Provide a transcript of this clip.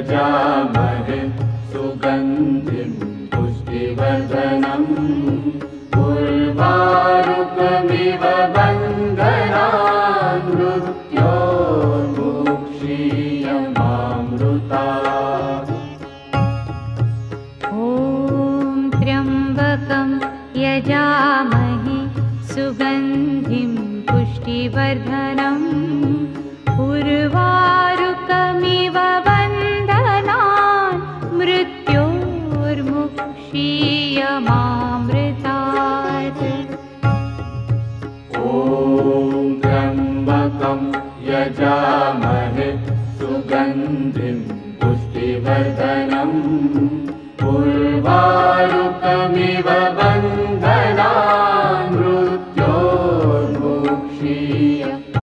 यजामहे सुगन्धिं पुष्टिवर्धनम् उर्वारुकमिव बन्धनान् मृत्योर्मुक्षीयमामृतात्। ॐ त्र्यम्बकं यजामहे सुगन्धिं पुष्टिवर्धनम् उर्वारुकमिव बन्धनान् मृत्योर्मुक्षीयमामृतात्। ॐ त्र्यम्बकं यजामहे सुगन्धिं पुष्टिवर्धनम् उर्वारुकमिव